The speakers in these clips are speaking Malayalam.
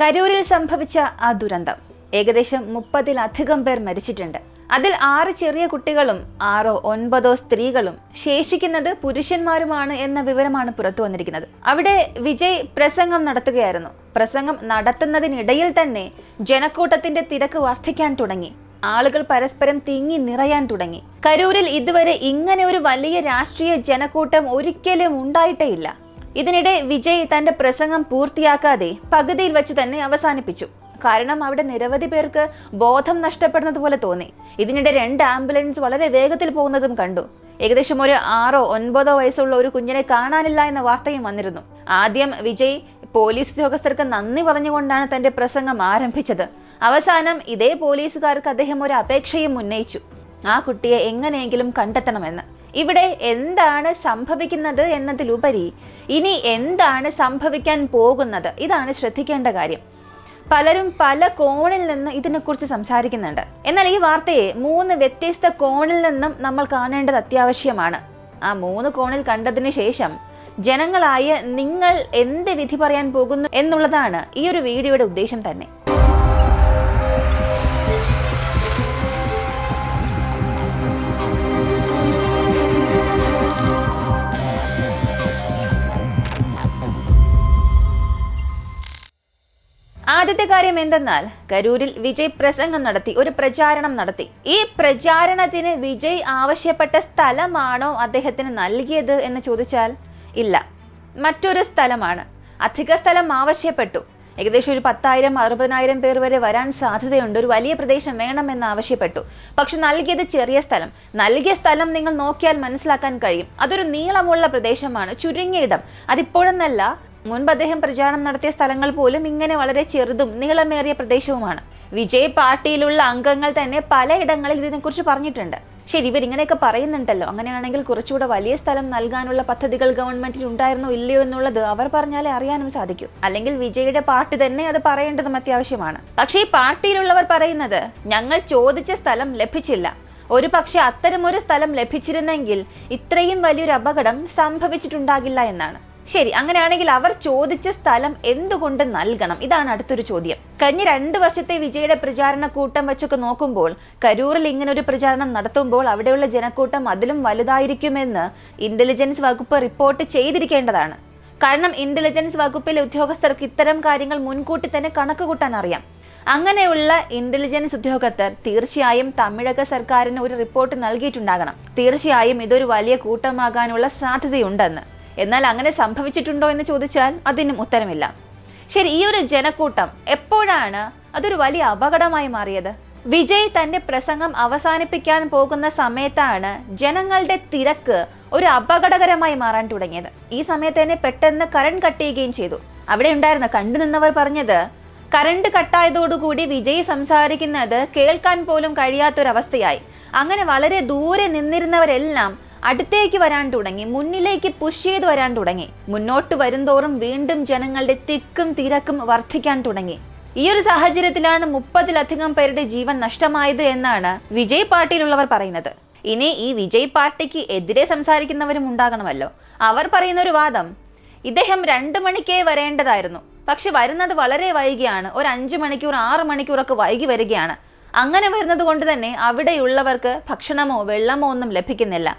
കരൂരിൽ സംഭവിച്ച ആ ദുരന്തം ഏകദേശം 30-ലധികം പേർ മരിച്ചിട്ടുണ്ട്. അതിൽ 6 ചെറിയ കുട്ടികളും 6 or 9 സ്ത്രീകളും ശേഷിക്കുന്നത് പുരുഷന്മാരുമാണ് എന്ന വിവരമാണ് പുറത്തു വന്നിരിക്കുന്നത്. അവിടെ വിജയ് പ്രസംഗം നടത്തുകയായിരുന്നു. പ്രസംഗം നടത്തുന്നതിനിടയിൽ തന്നെ ജനക്കൂട്ടത്തിന്റെ തിരക്ക് വർദ്ധിക്കാൻ തുടങ്ങി. ആളുകൾ പരസ്പരം തിങ്ങി നിറയാൻ തുടങ്ങി. കരൂരിൽ ഇതുവരെ ഇങ്ങനെ ഒരു വലിയ രാഷ്ട്രീയ ജനക്കൂട്ടം ഒരിക്കലും ഉണ്ടായിട്ടേയില്ല. ഇതിനിടെ വിജയ് തന്റെ പ്രസംഗം പൂർത്തിയാക്കാതെ പകുതിയിൽ വെച്ച് തന്നെ അവസാനിപ്പിച്ചു. കാരണം അവിടെ നിരവധി പേർക്ക് ബോധം നഷ്ടപ്പെടുന്നത് പോലെ തോന്നി. ഇതിനിടെ 2 ആംബുലൻസ് വളരെ വേഗത്തിൽ പോകുന്നതും കണ്ടു. ഏകദേശം ഒരു 6 or 9 വയസ്സുള്ള ഒരു കുഞ്ഞിനെ കാണാനില്ല എന്ന വാർത്തയും വന്നിരുന്നു. ആദ്യം വിജയ് പോലീസ് ഉദ്യോഗസ്ഥർക്ക് നന്ദി പറഞ്ഞുകൊണ്ടാണ് തന്റെ പ്രസംഗം ആരംഭിച്ചത്. അവസാനം ഇതേ പോലീസുകാർക്ക് അദ്ദേഹം ഒരു അപേക്ഷയും ഉന്നയിച്ചു, ആ കുട്ടിയെ എങ്ങനെയെങ്കിലും കണ്ടെത്തണമെന്ന്. ഇവിടെ എന്താണ് സംഭവിക്കുന്നത് എന്നതിലുപരി ഇനി എന്താണ് സംഭവിക്കാൻ പോകുന്നത്, ഇതാണ് ശ്രദ്ധിക്കേണ്ട കാര്യം. പലരും പല കോണിൽ നിന്ന് ഇതിനെക്കുറിച്ച് സംസാരിക്കുന്നുണ്ട്. എന്നാൽ ഈ വാർത്തയെ 3 വ്യത്യസ്ത കോണിൽ നിന്നും നമ്മൾ കാണേണ്ടത് അത്യാവശ്യമാണ്. ആ 3 കോണിൽ കണ്ടതിന് ശേഷം ജനങ്ങളായ നിങ്ങൾ എന്ത് വിധി പറയാൻ പോകുന്നു എന്നുള്ളതാണ് ഈ ഒരു വീഡിയോയുടെ ഉദ്ദേശം തന്നെ. ആദ്യത്തെ കാര്യം എന്തെന്നാൽ, കരൂരിൽ വിജയ് പ്രസംഗം നടത്തി, ഒരു പ്രചാരണം നടത്തി. ഈ പ്രചാരണത്തിന് വിജയ് ആവശ്യപ്പെട്ട സ്ഥലമാണോ അദ്ദേഹത്തിന് നൽകിയത് എന്ന് ചോദിച്ചാൽ ഇല്ല, മറ്റൊരു സ്ഥലമാണ്. അധിക സ്ഥലം ആവശ്യപ്പെട്ടു. ഏകദേശം ഒരു 10,000-60,000 പേർ വരെ വരാൻ സാധ്യതയുണ്ട്, ഒരു വലിയ പ്രദേശം വേണമെന്ന് ആവശ്യപ്പെട്ടു. പക്ഷെ നൽകിയത് ചെറിയ സ്ഥലം. നൽകിയ സ്ഥലം നിങ്ങൾ നോക്കിയാൽ മനസ്സിലാക്കാൻ കഴിയും. അതൊരു നീളമുള്ള പ്രദേശമാണ്, ചുരുങ്ങിയ ഇടം. അതിപ്പോഴെന്നല്ല, മുൻപ് അദ്ദേഹം പ്രചാരണം നടത്തിയ സ്ഥലങ്ങൾ പോലും ഇങ്ങനെ വളരെ ചെറുതും നീളമേറിയ പ്രദേശവുമാണ്. വിജയ് പാർട്ടിയിലുള്ള അംഗങ്ങൾ തന്നെ പലയിടങ്ങളിൽ ഇതിനെക്കുറിച്ച് പറഞ്ഞിട്ടുണ്ട്. ശരി, ഇവരിങ്ങനെയൊക്കെ പറയുന്നുണ്ടല്ലോ, അങ്ങനെയാണെങ്കിൽ കുറച്ചുകൂടെ വലിയ സ്ഥലം നൽകാനുള്ള പദ്ധതികൾ ഗവൺമെന്റിൽ ഉണ്ടായിരുന്നോ ഇല്ലയോ എന്നുള്ളത് അവർ പറഞ്ഞാലേ അറിയാനും സാധിക്കൂ. അല്ലെങ്കിൽ വിജയുടെ പാർട്ടി തന്നെ അത് പറയേണ്ടതും അത്യാവശ്യമാണ്. പക്ഷേ ഈ പാർട്ടിയിലുള്ളവർ പറയുന്നത്, ഞങ്ങൾ ചോദിച്ച സ്ഥലം ലഭിച്ചില്ല. ഒരു പക്ഷെ അത്തരമൊരു സ്ഥലം ലഭിച്ചിരുന്നെങ്കിൽ ഇത്രയും വലിയൊരു അപകടം സംഭവിച്ചിട്ടുണ്ടാകില്ല എന്നാണ്. ശരി, അങ്ങനെയാണെങ്കിൽ അവർ ചോദിച്ച സ്ഥലം എന്തുകൊണ്ട് നൽകണം? ഇതാണ് അടുത്തൊരു ചോദ്യം. കഴിഞ്ഞ 2 വർഷത്തെ വിജയുടെ പ്രചാരണ കൂട്ടം വെച്ചൊക്കെ നോക്കുമ്പോൾ കരൂരിൽ ഇങ്ങനെ ഒരു പ്രചാരണം നടത്തുമ്പോൾ അവിടെയുള്ള ജനക്കൂട്ടം അതിലും വലുതായിരിക്കുമെന്ന് ഇന്റലിജൻസ് വകുപ്പ് റിപ്പോർട്ട് ചെയ്തിരിക്കേണ്ടതാണ്. കാരണം ഇന്റലിജൻസ് വകുപ്പിലെ ഉദ്യോഗസ്ഥർക്ക് ഇത്തരം കാര്യങ്ങൾ മുൻകൂട്ടി തന്നെ കണക്ക് കൂട്ടാൻ അറിയാം. അങ്ങനെയുള്ള ഇന്റലിജൻസ് ഉദ്യോഗസ്ഥർ തീർച്ചയായും തമിഴക സർക്കാരിന് ഒരു റിപ്പോർട്ട് നൽകിയിട്ടുണ്ടാകണം. തീർച്ചയായും ഇതൊരു വലിയ കൂട്ടമാകാനുള്ള സാധ്യതയുണ്ടെന്ന്. എന്നാൽ അങ്ങനെ സംഭവിച്ചിട്ടുണ്ടോ എന്ന് ചോദിച്ചാൽ അതിനും ഉത്തരമില്ല. ശരി, ഈ ഒരു ജനക്കൂട്ടം എപ്പോഴാണ് അതൊരു വലിയ അപകടമായി മാറിയത്? വിജയ് തന്റെ പ്രസംഗം അവസാനിപ്പിക്കാൻ പോകുന്ന സമയത്താണ് ജനങ്ങളുടെ തിരക്ക് ഒരു അപകടകരമായി മാറാൻ തുടങ്ങിയത്. ഈ സമയത്ത് തന്നെ പെട്ടെന്ന് കറണ്ട് കട്ട് ചെയ്യുകയും ചെയ്തു. അവിടെ ഉണ്ടായിരുന്ന കണ്ടുനിന്നവർ പറഞ്ഞത്, കറണ്ട് കട്ടായതോടുകൂടി വിജയ് സംസാരിക്കുന്നത് കേൾക്കാൻ പോലും കഴിയാത്തൊരവസ്ഥയായി. അങ്ങനെ വളരെ ദൂരെ നിന്നിരുന്നവരെല്ലാം അടുത്തേക്ക് വരാൻ തുടങ്ങി, മുന്നിലേക്ക് പുഷ് ചെയ്ത് വരാൻ തുടങ്ങി. മുന്നോട്ട് വരുംതോറും വീണ്ടും ജനങ്ങളുടെ തിക്കും തിരക്കും വർദ്ധിക്കാൻ തുടങ്ങി. ഈ ഒരു സാഹചര്യത്തിലാണ് 30-ലധികം പേരുടെ ജീവൻ നഷ്ടമായത് എന്നാണ് വിജയ് പാർട്ടിയിലുള്ളവർ പറയുന്നത്. ഇനി ഈ വിജയ് പാർട്ടിക്ക് എതിരെ സംസാരിക്കുന്നവരും ഉണ്ടാകണമല്ലോ. അവർ പറയുന്ന ഒരു വാദം, ഇദ്ദേഹം 2 മണിക്കേ വരേണ്ടതായിരുന്നു, പക്ഷെ വരുന്നത് വളരെ വൈകിയാണ്. ഒരു 5 മണിക്കൂർ 6 മണിക്കൂറൊക്കെ വൈകി വരികയാണ്. അങ്ങനെ വരുന്നത് കൊണ്ട് തന്നെ അവിടെയുള്ളവർക്ക് ഭക്ഷണമോ വെള്ളമോ ഒന്നും ലഭിക്കുന്നില്ല.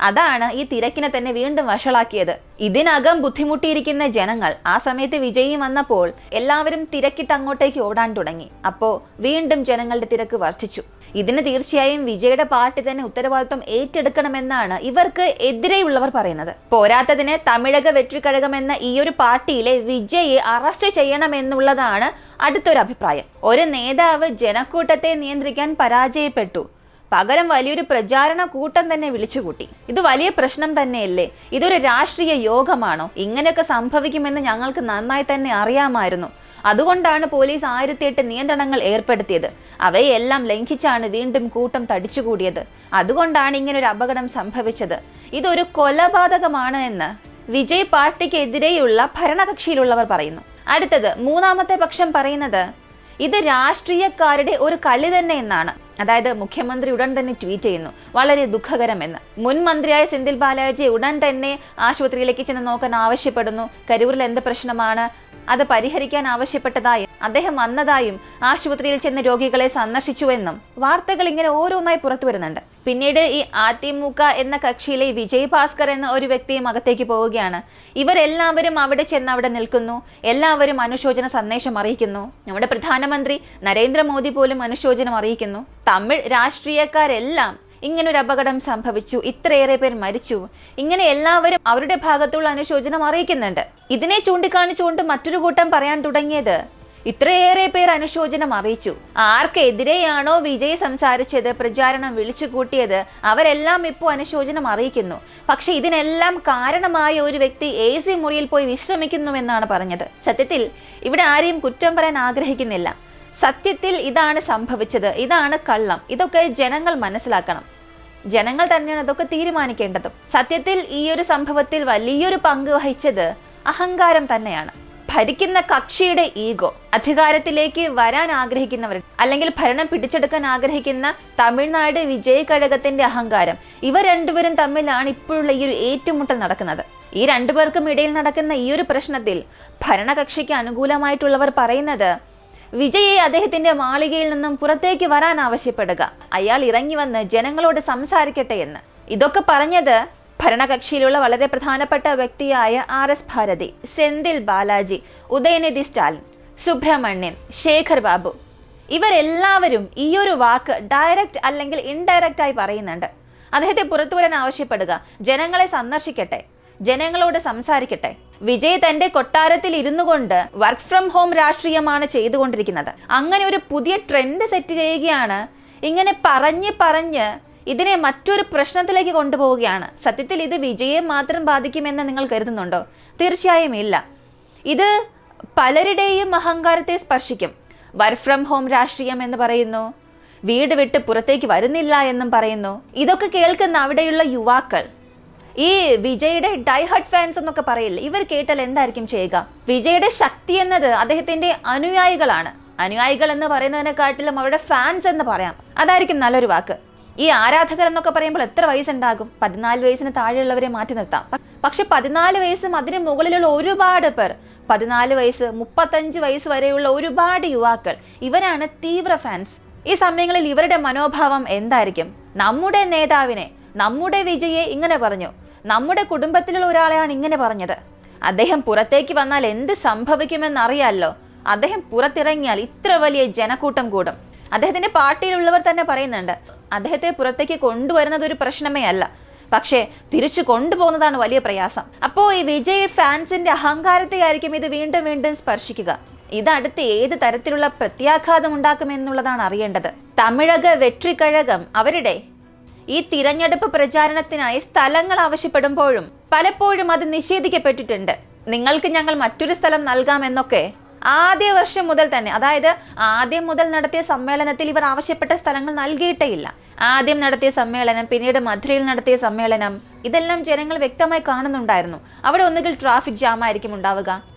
അതാണ് ഈ തിരക്കിനെ തന്നെ വീണ്ടും വഷളാക്കിയത്. ഇതിനകം ബുദ്ധിമുട്ടിയിരിക്കുന്ന ജനങ്ങൾ ആ സമയത്ത് വിജയി വന്നപ്പോൾ എല്ലാവരും തിരക്കിട്ട് അങ്ങോട്ടേക്ക് ഓടാൻ തുടങ്ങി. അപ്പോൾ വീണ്ടും ജനങ്ങളുടെ തിരക്ക് വർദ്ധിച്ചു. ഇതിന് തീർച്ചയായും വിജയുടെ പാർട്ടി തന്നെ ഉത്തരവാദിത്വം ഏറ്റെടുക്കണമെന്നാണ് ഇവർക്ക് എതിരെയുള്ളവർ പറയുന്നത്. പോരാത്തതിന് തമിഴക വെற்றிക്കഴകം എന്ന ഈ ഒരു പാർട്ടിയിലെ വിജയെ അറസ്റ്റ് ചെയ്യണമെന്നുള്ളതാണ് അടുത്തൊരു അഭിപ്രായം. ഒരു നേതാവ് ജനക്കൂട്ടത്തെ നിയന്ത്രിക്കാൻ പരാജയപ്പെട്ടു, പകരം വലിയൊരു പ്രചാരണ കൂട്ടം തന്നെ വിളിച്ചുകൂട്ടി. ഇത് വലിയ പ്രശ്നം തന്നെയല്ലേ? ഇതൊരു രാഷ്ട്രീയ യോഗമാണോ? ഇങ്ങനെയൊക്കെ സംഭവിക്കുമെന്ന് ഞങ്ങൾക്ക് നന്നായി തന്നെ അറിയാമായിരുന്നു. അതുകൊണ്ടാണ് പോലീസ് 1008 നിയന്ത്രണങ്ങൾ ഏർപ്പെടുത്തിയത്. അവയെല്ലാം ലംഘിച്ചാണ് വീണ്ടും കൂട്ടം തടിച്ചുകൂടിയത്. അതുകൊണ്ടാണ് ഇങ്ങനൊരു അപകടം സംഭവിച്ചത്. ഇതൊരു കൊലപാതകമാണ് എന്ന് വിജയ് പാർട്ടിക്കെതിരെയുള്ള ഭരണകക്ഷിയിലുള്ളവർ പറയുന്നു. അടുത്തത് 3ാമത്തെ പക്ഷം പറയുന്നത്, ഇത് രാഷ്ട്രീയക്കാരുടെ ഒരു കളി തന്നെ എന്നാണ്. അതായത് മുഖ്യമന്ത്രി ഉടൻ തന്നെ ട്വീറ്റ് ചെയ്യുന്നു, വളരെ ദുഃഖകരമെന്ന്. മുൻ മന്ത്രിയായ സെന്തിൽ ബാലാജിയെ ഉടൻ തന്നെ ആശുപത്രിയിലേക്ക് ചെന്ന് നോക്കാൻ ആവശ്യപ്പെടുന്നു. കരൂരിൽ എന്ത് പ്രശ്നമാണ്, അത് പരിഹരിക്കാൻ ആവശ്യപ്പെട്ടതായും അദ്ദേഹം വന്നതായും ആശുപത്രിയിൽ ചെന്ന് രോഗികളെ സന്ദർശിച്ചുവെന്നും വാർത്തകൾ ഇങ്ങനെ ഓരോന്നായി പുറത്തു വരുന്നുണ്ട്. പിന്നീട് ഈ അതിമുഖ എന്ന കക്ഷിയിലെ വിജയ് ഭാസ്കർ എന്ന ഒരു വ്യക്തിയും അകത്തേക്ക് പോവുകയാണ്. ഇവരെല്ലാവരും അവിടെ ചെന്ന് അവിടെ നിൽക്കുന്നു. എല്ലാവരും അനുശോചന സന്ദേശം അറിയിക്കുന്നു. നമ്മുടെ പ്രധാനമന്ത്രി നരേന്ദ്രമോദി പോലും അനുശോചനം അറിയിക്കുന്നു. തമിഴ് രാഷ്ട്രീയക്കാരെല്ലാം ഇങ്ങനൊരു അപകടം സംഭവിച്ചു, ഇത്രയേറെ പേർ മരിച്ചു, ഇങ്ങനെ എല്ലാവരും അവരുടെ ഭാഗത്തുള്ള അനുശോചനം അറിയിക്കുന്നുണ്ട്. ഇതിനെ ചൂണ്ടിക്കാണിച്ചുകൊണ്ട് മറ്റൊരു കൂട്ടം പറയാൻ തുടങ്ങിയത്, ഇത്രയേറെ പേർ അനുശോചനം അറിയിച്ചു, ആർക്കെതിരെയാണോ വിജയ് സംസാരിച്ചത്, പ്രചാരണം വിളിച്ചു കൂട്ടിയത്, അവരെല്ലാം ഇപ്പോൾ അനുശോചനം അറിയിക്കുന്നു. പക്ഷെ ഇതിനെല്ലാം കാരണമായ ഒരു വ്യക്തി AC മുറിയിൽ പോയി വിശ്രമിക്കുന്നുവെന്നാണ് പറഞ്ഞത്. സത്യത്തിൽ ഇവിടെ ആരെയും കുറ്റം പറയാൻ ആഗ്രഹിക്കുന്നില്ല. സത്യത്തിൽ ഇതാണ് സംഭവിച്ചത്, ഇതാണ് കള്ളം. ഇതൊക്കെ ജനങ്ങൾ മനസ്സിലാക്കണം. ജനങ്ങൾ തന്നെയാണ് ഇതൊക്കെ തീരുമാനിക്കേണ്ടതും. സത്യത്തിൽ ഈ ഒരു സംഭവത്തിൽ വലിയൊരു പങ്ക് വഹിച്ചത് അഹങ്കാരം തന്നെയാണ്. ഭരിക്കുന്ന കക്ഷിയുടെ ഈഗോ, അധികാരത്തിലേക്ക് വരാൻ ആഗ്രഹിക്കുന്നവർ, അല്ലെങ്കിൽ ഭരണം പിടിച്ചെടുക്കാൻ ആഗ്രഹിക്കുന്ന തമിഴ്നാട് വിജയ് കഴകത്തിന്റെ അഹങ്കാരം, ഇവ രണ്ടുപേരും തമ്മിലാണ് ഇപ്പോഴുള്ള ഈ ഒരു ഏറ്റുമുട്ടൽ നടക്കുന്നത്. ഈ രണ്ടുപേർക്കും ഇടയിൽ നടക്കുന്ന ഈ ഒരു പ്രശ്നത്തിൽ ഭരണകക്ഷിക്ക് അനുകൂലമായിട്ടുള്ളവർ പറയുന്നത്, വിജയെ അദ്ദേഹത്തിന്റെ മാളികയിൽ നിന്നും പുറത്തേക്ക് വരാൻ ആവശ്യപ്പെടുക, അയാൾ ഇറങ്ങി വന്ന് ജനങ്ങളോട് സംസാരിക്കട്ടെ എന്ന്. ഇതൊക്കെ പറഞ്ഞത് ഭരണകക്ഷിയിലുള്ള വളരെ പ്രധാനപ്പെട്ട വ്യക്തിയായ RS ഭാരതി, സെന്തിൽ ബാലാജി, ഉദയനിധി സ്റ്റാലിൻ, സുബ്രഹ്മണ്യൻ, ശേഖർ ബാബു, ഇവരെല്ലാവരും ഈ ഒരു വാക്ക് ഡയറക്റ്റ് അല്ലെങ്കിൽ ഇൻഡയറക്റ്റ് ആയി പറയുന്നുണ്ട്. അദ്ദേഹത്തെ പുറത്തു വരാൻ ആവശ്യപ്പെടുക, ജനങ്ങളെ സന്ദർശിക്കട്ടെ, ജനങ്ങളോട് സംസാരിക്കട്ടെ. വിജയ് തന്റെ കൊട്ടാരത്തിൽ ഇരുന്നു കൊണ്ട് വർക്ക് ഫ്രം ഹോം രാഷ്ട്രീയമാണ് ചെയ്തുകൊണ്ടിരിക്കുന്നത്. അങ്ങനെ ഒരു പുതിയ ട്രെൻഡ് സെറ്റ് ചെയ്യുകയാണ്. ഇങ്ങനെ പറഞ്ഞ് ഇതിനെ മറ്റൊരു പ്രശ്നത്തിലേക്ക് കൊണ്ടുപോവുകയാണ്. സത്യത്തിൽ ഇത് വിജയെ മാത്രം ബാധിക്കുമെന്ന് നിങ്ങൾ കരുതുന്നുണ്ടോ? തീർച്ചയായും ഇല്ല. ഇത് പലരുടെയും അഹങ്കാരത്തെ സ്പർശിക്കും. വർക്ക് ഫ്രം ഹോം രാഷ്ട്രീയം എന്ന് പറയുന്നു, വീട് വിട്ട് പുറത്തേക്ക് വരുന്നില്ല എന്നും പറയുന്നു. ഇതൊക്കെ കേൾക്കുന്ന അവിടെയുള്ള യുവാക്കൾ, ഈ വിജയുടെ ഡൈഹർട്ട് ഫാൻസ് എന്നൊക്കെ പറയില്ല, ഇവർ കേട്ടാൽ എന്തായിരിക്കും ചെയ്യുക? വിജയുടെ ശക്തി എന്നത് അദ്ദേഹത്തിന്റെ അനുയായികളാണ്. അനുയായികൾ എന്ന് പറയുന്നതിനെക്കാട്ടിലും അവരുടെ ഫാൻസ് എന്ന് പറയാം, അതായിരിക്കും നല്ലൊരു വാക്ക്. ഈ ആരാധകർ എന്നൊക്കെ പറയുമ്പോൾ എത്ര വയസ്സുണ്ടാകും? 14 വയസ്സിന് താഴെയുള്ളവരെ മാറ്റി നിർത്താം. പക്ഷെ 14 വയസ്സും അതിന് മുകളിലുള്ള ഒരുപാട് പേർ, 14 വയസ്സ് 35 വയസ്സ് വരെയുള്ള ഒരുപാട് യുവാക്കൾ, ഇവരാണ് തീവ്ര ഫാൻസ്. ഈ സമയങ്ങളിൽ ഇവരുടെ മനോഭാവം എന്തായിരിക്കും? നമ്മുടെ നേതാവിനെ, നമ്മുടെ വിജയെ ഇങ്ങനെ പറഞ്ഞു, നമ്മുടെ കുടുംബത്തിലുള്ള ഒരാളെയാണ് ഇങ്ങനെ പറഞ്ഞത്, അദ്ദേഹം പുറത്തേക്ക് വന്നാൽ എന്ത് സംഭവിക്കുമെന്നറിയാലോ, അദ്ദേഹം പുറത്തിറങ്ങിയാൽ ഇത്ര വലിയ ജനക്കൂട്ടം കൂടും. അദ്ദേഹത്തിന്റെ പാർട്ടിയിലുള്ളവർ തന്നെ പറയുന്നുണ്ട്, അദ്ദേഹത്തെ പുറത്തേക്ക് കൊണ്ടുവരുന്നത് ഒരു പ്രശ്നമേ അല്ല, പക്ഷേ തിരിച്ചു കൊണ്ടുപോകുന്നതാണ് വലിയ പ്രയാസം. അപ്പോൾ ഈ വിജയ് ഫാൻസിന്റെ അഹങ്കാരത്തെ ആയിരിക്കും ഇത് വീണ്ടും വീണ്ടും സ്പർശിക്കുക. ഇത് അടുത്ത് ഏത് തരത്തിലുള്ള പ്രത്യാഘാതം ഉണ്ടാക്കുമെന്നുള്ളതാണ് അറിയേണ്ടത്. തമിഴക വെട്രി കഴകം അവരുടെ ഈ തിരഞ്ഞെടുപ്പ് പ്രചാരണത്തിനായി സ്ഥലങ്ങൾ ആവശ്യപ്പെടുമ്പോഴും പലപ്പോഴും അത് നിഷേധിക്കപ്പെട്ടിട്ടുണ്ട്. നിങ്ങൾക്ക് ഞങ്ങൾ മറ്റൊരു സ്ഥലം നൽകാമെന്നൊക്കെ ആദ്യ വർഷം മുതൽ തന്നെ, അതായത് ആദ്യം മുതൽ നടത്തിയ സമ്മേളനത്തിൽ ഇവർ ആവശ്യപ്പെട്ട സ്ഥലങ്ങൾ നൽകിയിട്ടേയില്ല. ആദ്യം നടത്തിയ സമ്മേളനം, പിന്നീട് മധുരയിൽ നടത്തിയ സമ്മേളനം, ഇതെല്ലാം ജനങ്ങൾ വ്യക്തമായി കാണുന്നുണ്ടായിരുന്നു. അവിടെ ഒന്നുകിൽ ട്രാഫിക് ജാം ആയിരിക്കും ഉണ്ടാവുക,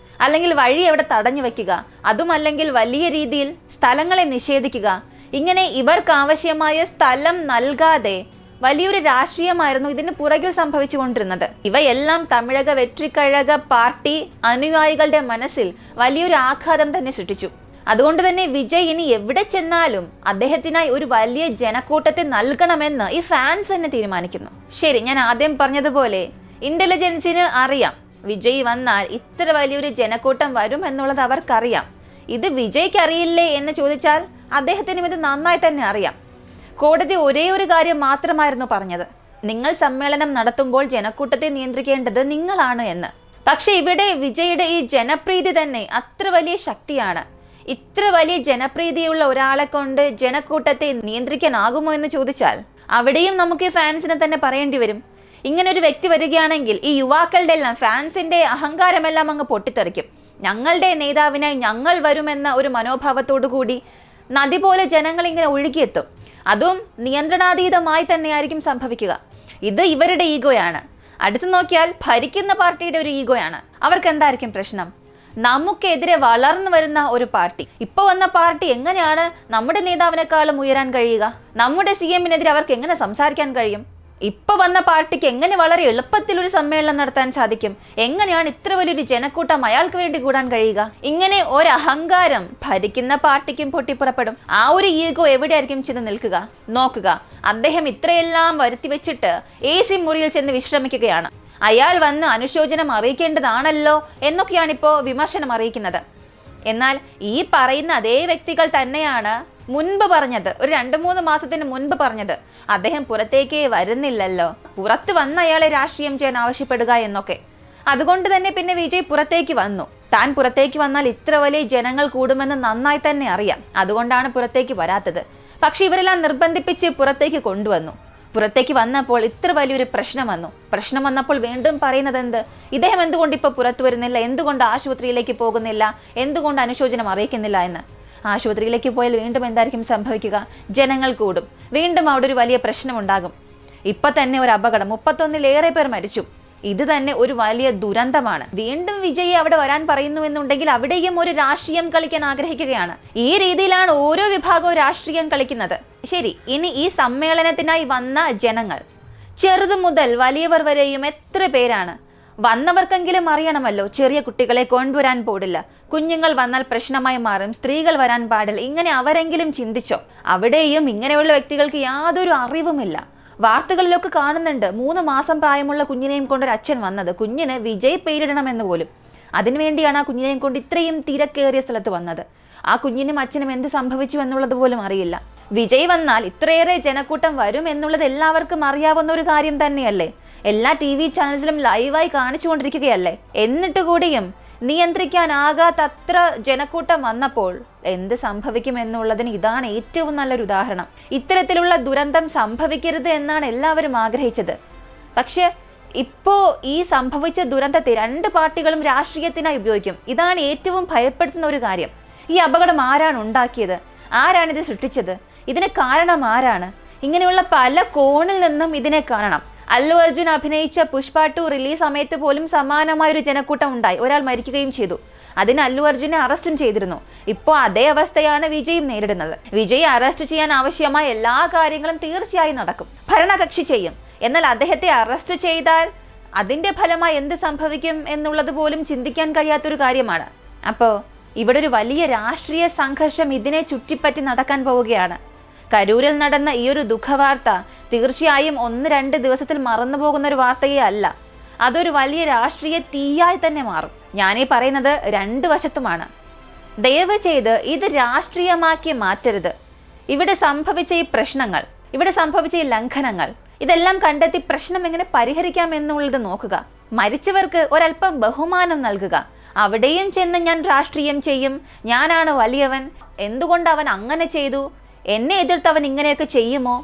അല്ലെങ്കിൽ വഴി അവിടെ തടഞ്ഞു വെക്കുക, അതുമല്ലെങ്കിൽ വലിയ രീതിയിൽ സ്ഥലങ്ങളെ നിഷേധിക്കുക. ഇങ്ങനെ ഇവർക്ക് ആവശ്യമായ സ്ഥലം നൽകാതെ വലിയൊരു രാഷ്ട്രീയമായിരുന്നു ഇതിന് പുറകിൽ സംഭവിച്ചുകൊണ്ടിരുന്നത്. ഇവയെല്ലാം തമിഴക വെട്രിക്കഴക പാർട്ടി അനുയായികളുടെ മനസ്സിൽ വലിയൊരു ആഘാതം തന്നെ സൃഷ്ടിച്ചു. അതുകൊണ്ട് തന്നെ വിജയ് ഇനി എവിടെ ചെന്നാലും അദ്ദേഹത്തിനായി ഒരു വലിയ ജനക്കൂട്ടത്തെ നൽകണമെന്ന് ഈ ഫാൻസ് തന്നെ തീരുമാനിക്കുന്നു. ശരി, ഞാൻ ആദ്യം പറഞ്ഞതുപോലെ ഇന്റലിജൻസിന് അറിയാം വിജയ് വന്നാൽ ഇത്ര വലിയൊരു ജനക്കൂട്ടം വരും എന്നുള്ളത് അവർക്കറിയാം. ഇത് വിജയ്ക്ക് അറിയില്ലേ എന്ന് ചോദിച്ചാൽ അദ്ദേഹത്തിനും ഇത് നന്നായി തന്നെ അറിയാം. കോടതി ഒരേ ഒരു കാര്യം മാത്രമായിരുന്നു പറഞ്ഞത്, നിങ്ങൾ സമ്മേളനം നടത്തുമ്പോൾ ജനക്കൂട്ടത്തെ നിയന്ത്രിക്കേണ്ടത് നിങ്ങളാണ് എന്ന്. പക്ഷെ ഇവിടെ വിജയുടെ ഈ ജനപ്രീതി തന്നെ അത്ര വലിയ ശക്തിയാണ്. ഇത്ര വലിയ ജനപ്രീതിയുള്ള ഒരാളെ കൊണ്ട് ജനക്കൂട്ടത്തെ നിയന്ത്രിക്കാനാകുമോ എന്ന് ചോദിച്ചാൽ അവിടെയും നമുക്ക് ഈ ഫാൻസിനെ തന്നെ പറയേണ്ടി വരും. ഇങ്ങനൊരു വ്യക്തി വരികയാണെങ്കിൽ ഈ യുവാക്കളുടെ എല്ലാം ഫാൻസിന്റെ അഹങ്കാരമെല്ലാം അങ്ങ് പൊട്ടിത്തെറിക്കും. ഞങ്ങളുടെ നേതാവിനായി ഞങ്ങൾ വരുമെന്ന ഒരു മനോഭാവത്തോടു കൂടി നദി പോലെ ജനങ്ങൾ ഇങ്ങനെ ഒഴുകിയെത്തും. അതും നിയന്ത്രണാതീതമായി തന്നെയായിരിക്കും സംഭവിക്കുക. ഇത് ഇവരുടെ ഈഗോയാണ്. അടുത്ത് നോക്കിയാൽ ഭരിക്കുന്ന പാർട്ടിയുടെ ഒരു ഈഗോയാണ്. അവർക്ക് എന്തായിരിക്കും പ്രശ്നം? നമുക്കെതിരെ വളർന്നു വരുന്ന ഒരു പാർട്ടി, ഇപ്പോൾ വന്ന പാർട്ടി എങ്ങനെയാണ് നമ്മുടെ നേതാവിനേക്കാളും ഉയരാൻ കഴിയുക? നമ്മുടെ CM-നെതിരെ അവർക്ക് എങ്ങനെ സംസാരിക്കാൻ കഴിയും? ഇപ്പൊ വന്ന പാർട്ടിക്ക് എങ്ങനെ വളരെ എളുപ്പത്തിൽ ഒരു സമ്മേളനം നടത്താൻ സാധിക്കും? എങ്ങനെയാണ് ഇത്ര വലിയൊരു ജനക്കൂട്ടം അയാൾക്ക് വേണ്ടി കൂടാൻ കഴിയുക? ഇങ്ങനെ ഒരു അഹങ്കാരം ഭരിക്കുന്ന പാർട്ടിക്കും പൊട്ടിപ്പുറപ്പെടും. ആ ഒരു ഈഗോ എവിടെയായിരിക്കും ചെന്ന് നിൽക്കുക? നോക്കുക, അദ്ദേഹം ഇത്രയെല്ലാം വരുത്തി വെച്ചിട്ട് AC മുറിയിൽ ചെന്ന് വിശ്രമിക്കുകയാണ്. അയാൾ വന്ന് അനുശോചനം അറിയിക്കേണ്ടതാണല്ലോ എന്നൊക്കെയാണ് ഇപ്പോൾ വിമർശനം അറിയിക്കുന്നത്. എന്നാൽ ഈ പറയുന്ന അതേ വ്യക്തികൾ തന്നെയാണ് മുൻപ് പറഞ്ഞത്, ഒരു 2-3 മാസത്തിന് മുൻപ് പറഞ്ഞത്, അദ്ദേഹം പുറത്തേക്കേ വരുന്നില്ലല്ലോ, പുറത്ത് വന്ന് അയാളെ രാഷ്ട്രീയം ചെയ്യാൻ ആവശ്യപ്പെടുക എന്നൊക്കെ. അതുകൊണ്ട് തന്നെ പിന്നെ വിജയ് പുറത്തേക്ക് വന്നു. താൻ പുറത്തേക്ക് വന്നാൽ ഇത്ര വലിയ ജനങ്ങൾ കൂടുമെന്ന് നന്നായി തന്നെ അറിയാം. അതുകൊണ്ടാണ് പുറത്തേക്ക് വരാത്തത്. പക്ഷെ ഇവരെല്ലാം നിർബന്ധിപ്പിച്ച് പുറത്തേക്ക് കൊണ്ടുവന്നു. പുറത്തേക്ക് വന്നപ്പോൾ ഇത്ര വലിയൊരു പ്രശ്നം വന്നു. പ്രശ്നം വന്നപ്പോൾ വീണ്ടും പറയുന്നത് എന്ത്? ഇദ്ദേഹം എന്തുകൊണ്ട് ഇപ്പോൾ പുറത്തു വരുന്നില്ല, എന്തുകൊണ്ട് ആശുപത്രിയിലേക്ക് പോകുന്നില്ല, എന്തുകൊണ്ട് അനുശോചനം അറിയിക്കുന്നില്ല എന്ന്. ആശുപത്രിയിലേക്ക് പോയാൽ വീണ്ടും എന്തായിരിക്കും സംഭവിക്കുക? ജനങ്ങൾ കൂടും, വീണ്ടും അവിടെ ഒരു വലിയ പ്രശ്നമുണ്ടാകും. ഇപ്പൊ തന്നെ ഒരു അപകടം, 31-ലേറെ പേർ മരിച്ചു. ഇത് തന്നെ ഒരു വലിയ ദുരന്തമാണ്. വീണ്ടും വിജയ് അവിടെ വരാൻ പറയുന്നു എന്നുണ്ടെങ്കിൽ അവിടെയും ഒരു രാഷ്ട്രീയം കളിക്കാൻ ആഗ്രഹിക്കുകയാണ്. ഈ രീതിയിലാണ് ഓരോ വിഭാഗവും രാഷ്ട്രീയം കളിക്കുന്നത്. ശരി, ഇനി ഈ സമ്മേളനത്തിനായി വന്ന ജനങ്ങൾ, ചെറുതു മുതൽ വലിയവർ വരെയും എത്ര പേരാണ്? വന്നവർക്കെങ്കിലും അറിയണമല്ലോ, ചെറിയ കുട്ടികളെ കൊണ്ടുവരാൻ പോടില്ല, കുഞ്ഞുങ്ങൾ വന്നാൽ പ്രശ്നമായി മാറും, സ്ത്രീകൾ വരാൻ പാടില്ല. ഇങ്ങനെ അവരെങ്കിലും ചിന്തിച്ചോ? അവിടെയും ഇങ്ങനെയുള്ള വ്യക്തികൾക്ക് യാതൊരു അറിവുമില്ല. വാർത്തകളിലൊക്കെ കാണുന്നുണ്ട് 3 മാസം പ്രായമുള്ള കുഞ്ഞിനെയും കൊണ്ടൊരു അച്ഛൻ വന്നത്. കുഞ്ഞിന് വിജയ് പേരിടണമെന്ന് പോലും. അതിനുവേണ്ടിയാണ് ആ കുഞ്ഞിനെയും കൊണ്ട് ഇത്രയും തിരക്കേറിയ സ്ഥലത്ത് വന്നത്. ആ കുഞ്ഞിനും അച്ഛനും എന്ത് സംഭവിച്ചു എന്നുള്ളത് പോലും അറിയില്ല. വിജയ് വന്നാൽ ഇത്രയേറെ ജനക്കൂട്ടം വരും എന്നുള്ളത് എല്ലാവർക്കും അറിയാവുന്ന ഒരു കാര്യം തന്നെയല്ലേ? എല്ലാ TV ചാനൽസിലും ലൈവായി കാണിച്ചുകൊണ്ടിരിക്കുകയല്ലേ? എന്നിട്ട് കൂടിയും നിയന്ത്രിക്കാനാകാത്തത്ര ജനക്കൂട്ടം വന്നപ്പോൾ എന്ത് സംഭവിക്കും എന്നുള്ളതിന് ഇതാണ് ഏറ്റവും നല്ലൊരു ഉദാഹരണം. ഇത്തരത്തിലുള്ള ദുരന്തം സംഭവിക്കരുത് എന്നാണ് എല്ലാവരും ആഗ്രഹിച്ചത്. പക്ഷെ ഇപ്പോ ഈ സംഭവിച്ച ദുരന്തത്തെ 2 പാർട്ടികളും രാഷ്ട്രീയത്തിനായി ഉപയോഗിക്കും. ഇതാണ് ഏറ്റവും ഭയപ്പെടുത്തുന്ന ഒരു കാര്യം. ഈ അപകടം ആരാണ് ഉണ്ടാക്കിയത്? ആരാണിത് സൃഷ്ടിച്ചത്? ഇതിന് കാരണം ആരാണ്? ഇങ്ങനെയുള്ള പല കോണിൽ നിന്നും ഇതിനെ കാണണം. അല്ലു അർജുൻ അഭിനയിച്ച പുഷ്പ 2 റിലീസ് സമയത്ത് പോലും സമാനമായൊരു ജനക്കൂട്ടം ഉണ്ടായി. ഒരാൾ മരിക്കുകയും ചെയ്തു. അതിന് അല്ലു അർജുനെ അറസ്റ്റും ചെയ്തിരുന്നു. ഇപ്പോൾ അതേ അവസ്ഥയാണ് വിജയും നേരിടുന്നത്. വിജയ് അറസ്റ്റ് ചെയ്യാൻ ആവശ്യമായ എല്ലാ കാര്യങ്ങളും തീർച്ചയായും നടക്കും, ഭരണകക്ഷി ചെയ്യും. എന്നാൽ അദ്ദേഹത്തെ അറസ്റ്റ് ചെയ്താൽ അതിന്റെ ഫലമായി എന്ത് സംഭവിക്കും എന്നുള്ളത് പോലും ചിന്തിക്കാൻ കഴിയാത്തൊരു കാര്യമാണ്. അപ്പോൾ ഇവിടെ ഒരു വലിയ രാഷ്ട്രീയ സംഘർഷം ഇതിനെ ചുറ്റിപ്പറ്റി നടക്കാൻ പോവുകയാണ്. കരൂരിൽ നടന്ന ഈ ഒരു ദുഃഖവാർത്ത തീർച്ചയായും 1-2 ദിവസത്തിൽ മറന്നു പോകുന്ന ഒരു വാർത്തയേ അല്ല. അതൊരു വലിയ രാഷ്ട്രീയ തീയായി തന്നെ മാറും. ഞാനീ പറയുന്നത് 2 വശത്തുമാണ്. ദയവ് ചെയ്ത് ഇത് രാഷ്ട്രീയമാക്കി മാറ്റരുത്. ഇവിടെ സംഭവിച്ച ഈ പ്രശ്നങ്ങൾ, ഇവിടെ സംഭവിച്ച ഈ ലംഘനങ്ങൾ, ഇതെല്ലാം കണ്ടെത്തി പ്രശ്നം എങ്ങനെ പരിഹരിക്കാം എന്നുള്ളത് നോക്കുക. മരിച്ചവർക്ക് ഒരല്പം ബഹുമാനം നൽകുക. അവിടെയും ചെന്ന് ഞാൻ രാഷ്ട്രീയം ചെയ്യും, ഞാനാണ് വലിയവൻ, എന്തുകൊണ്ട് അവൻ അങ്ങനെ ചെയ്തു, എന്നെ എതിർത്ത് അവൻ ഇങ്ങനെയൊക്കെ ചെയ്യുമോ,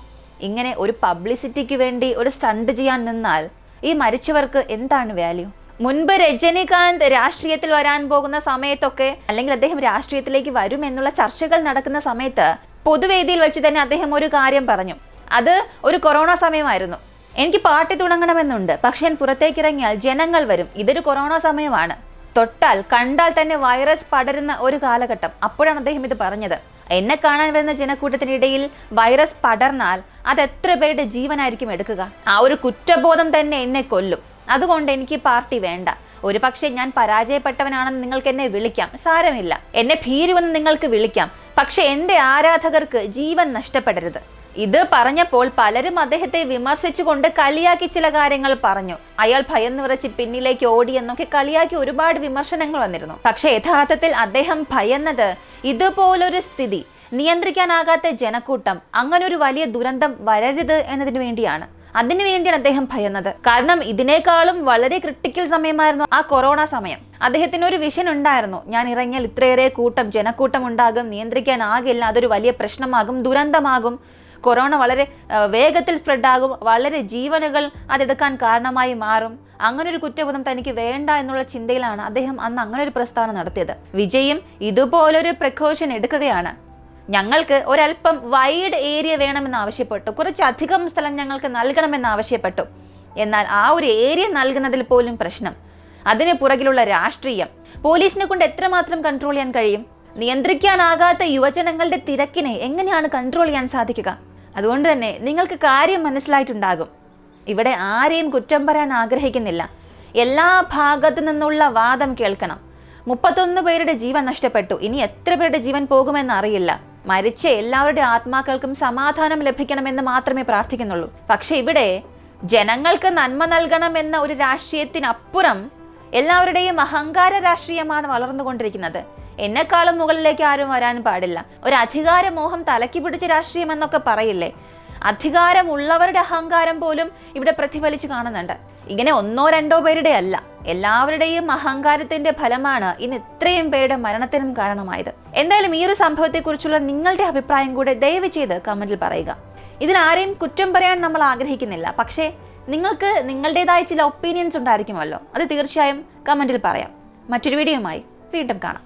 ഇങ്ങനെ ഒരു പബ്ലിസിറ്റിക്ക് വേണ്ടി ഒരു സ്റ്റണ്ട് ചെയ്യാൻ നിന്നാൽ ഈ മരിച്ചവർക്ക് എന്താണ് വാല്യൂ? മുൻപ് രജനികാന്ത് രാഷ്ട്രീയത്തിൽ വരാൻ പോകുന്ന സമയത്തൊക്കെ, അല്ലെങ്കിൽ അദ്ദേഹം രാഷ്ട്രീയത്തിലേക്ക് വരും എന്നുള്ള ചർച്ചകൾ നടക്കുന്ന സമയത്ത് പൊതുവേദിയിൽ വെച്ച് തന്നെ അദ്ദേഹം ഒരു കാര്യം പറഞ്ഞു. അത് ഒരു കൊറോണ സമയമായിരുന്നു. എനിക്ക് പാർട്ടി തുടങ്ങണമെന്നുണ്ട്, പക്ഷെ ഞാൻ പുറത്തേക്ക് ഇറങ്ങിയാൽ ജനങ്ങൾ വരും, ഇതൊരു കൊറോണ സമയമാണ്, തൊട്ടാൽ കണ്ടാൽ തന്നെ വൈറസ് പടരുന്ന ഒരു കാലഘട്ടം. അപ്പോഴാണ് അദ്ദേഹം ഇത് പറഞ്ഞത്. എന്നെ കാണാൻ വരുന്ന ജനക്കൂട്ടത്തിനിടയിൽ വൈറസ് പടർന്നാൽ അത് എത്ര പേരുടെ ജീവനായിരിക്കും എടുക്കുക? ആ ഒരു കുറ്റബോധം തന്നെ എന്നെ കൊല്ലും. അതുകൊണ്ട് എനിക്ക് പാർട്ടി വേണ്ട. ഒരു പക്ഷേ ഞാൻ പരാജയപ്പെട്ടവനാണെന്ന് നിങ്ങൾക്ക് എന്നെ വിളിക്കാം, സാരമില്ല. എന്നെ ഭീരുവെന്ന് നിങ്ങൾക്ക് വിളിക്കാം. പക്ഷെ എൻ്റെ ആരാധകർക്ക് ജീവൻ നഷ്ടപ്പെടരുത്. ഇത് പറഞ്ഞപ്പോൾ പലരും അദ്ദേഹത്തെ വിമർശിച്ചുകൊണ്ട് കളിയാക്കി ചില കാര്യങ്ങൾ പറഞ്ഞു. അയാൾ ഭയന്ന് വിറച്ച് പിന്നിലേക്ക് ഓടി എന്നൊക്കെ കളിയാക്കി ഒരുപാട് വിമർശനങ്ങൾ വന്നിരുന്നു. പക്ഷെ യഥാർത്ഥത്തിൽ അദ്ദേഹം ഭയന്നത് ഇതുപോലൊരു സ്ഥിതി, നിയന്ത്രിക്കാനാകാത്ത ജനക്കൂട്ടം, അങ്ങനൊരു വലിയ ദുരന്തം വരരുത് എന്നതിനു വേണ്ടിയാണ്. അതിനുവേണ്ടിയാണ് അദ്ദേഹം ഭയന്നത്. കാരണം ഇതിനേക്കാളും വളരെ ക്രിട്ടിക്കൽ സമയമായിരുന്നു ആ കൊറോണ സമയം. അദ്ദേഹത്തിന് ഒരു വിഷൻ ഉണ്ടായിരുന്നു, ഞാൻ ഇറങ്ങിയാൽ ഇത്രയേറെ ജനക്കൂട്ടം ഉണ്ടാകും, നിയന്ത്രിക്കാനാകില്ല, അതൊരു വലിയ പ്രശ്നമാകും, ദുരന്തമാകും, കൊറോണ വളരെ വേഗത്തിൽ സ്പ്രെഡാകും, വളരെ ജീവനുകൾ അതെടുക്കാൻ കാരണമായി മാറും. അങ്ങനൊരു കുറ്റബോധം തനിക്ക് വേണ്ട എന്നുള്ള ചിന്തയിലാണ് അദ്ദേഹം അന്ന് അങ്ങനെ ഒരു പ്രസ്താവന നടത്തിയത്. വിജയും ഇതുപോലൊരു പ്രിക്കോഷൻ എടുക്കുകയാണ്. ഞങ്ങൾക്ക് ഒരല്പം വൈഡ് ഏരിയ വേണമെന്ന് ആവശ്യപ്പെട്ടു, കുറച്ചധികം സ്ഥലം ഞങ്ങൾക്ക് നൽകണമെന്ന് ആവശ്യപ്പെട്ടു. എന്നാൽ ആ ഒരു ഏരിയ നൽകുന്നതിൽ പോലും പ്രശ്നം, അതിന് പുറകിലുള്ള രാഷ്ട്രീയം. പോലീസിനെ കൊണ്ട് എത്രമാത്രം കൺട്രോൾ ചെയ്യാൻ കഴിയും? നിയന്ത്രിക്കാനാകാത്ത യുവജനങ്ങളുടെ തിരക്കിനെ എങ്ങനെയാണ് കൺട്രോൾ ചെയ്യാൻ സാധിക്കുക? അതുകൊണ്ട് തന്നെ നിങ്ങൾക്ക് കാര്യം മനസ്സിലായിട്ടുണ്ടാകും. ഇവിടെ ആരെയും കുറ്റം പറയാൻ ആഗ്രഹിക്കുന്നില്ല. എല്ലാ ഭാഗത്തു നിന്നുള്ള വാദം കേൾക്കണം. 31 പേരുടെ ജീവൻ നഷ്ടപ്പെട്ടു. ഇനി എത്ര പേരുടെ ജീവൻ പോകുമെന്ന് അറിയില്ല. മരിച്ച എല്ലാവരുടെ ആത്മാക്കൾക്കും സമാധാനം ലഭിക്കണമെന്ന് മാത്രമേ പ്രാർത്ഥിക്കുന്നുള്ളൂ. പക്ഷെ ഇവിടെ ജനങ്ങൾക്ക് നന്മ നൽകണമെന്ന ഒരു രാഷ്ട്രീയത്തിനപ്പുറം എല്ലാവരുടെയും അഹങ്കാര രാഷ്ട്രീയമാണ് വളർന്നുകൊണ്ടിരിക്കുന്നത്. എന്നെക്കാളും മുകളിലേക്ക് ആരും വരാൻ പാടില്ല. ഒരു അധികാരമോഹം തലയ്ക്ക് പിടിച്ച രാഷ്ട്രീയം എന്നൊക്കെ പറയില്ലേ, അധികാരമുള്ളവരുടെ അഹങ്കാരം പോലും ഇവിടെ പ്രതിഫലിച്ച് കാണുന്നുണ്ട്. ഇങ്ങനെ 1-2 പേരുടെ അല്ല, എല്ലാവരുടെയും അഹങ്കാരത്തിന്റെ ഫലമാണ് ഇന്ന് ഇത്രയും പേരുടെ മരണത്തിനും കാരണമായത്. എന്തായാലും ഈ ഒരു സംഭവത്തെക്കുറിച്ചുള്ള നിങ്ങളുടെ അഭിപ്രായം കൂടെ ദയവ് ചെയ്ത് കമന്റിൽ പറയുക. ഇതിൽ ആരെയും കുറ്റം പറയാൻ നമ്മൾ ആഗ്രഹിക്കുന്നില്ല. പക്ഷേ നിങ്ങൾക്ക് നിങ്ങളുടേതായ ചില ഒപ്പീനിയൻസ് ഉണ്ടായിരിക്കുമല്ലോ, അത് തീർച്ചയായും കമന്റിൽ പറയാം. മറ്റൊരു വീഡിയോയുമായി വീണ്ടും കാണാം.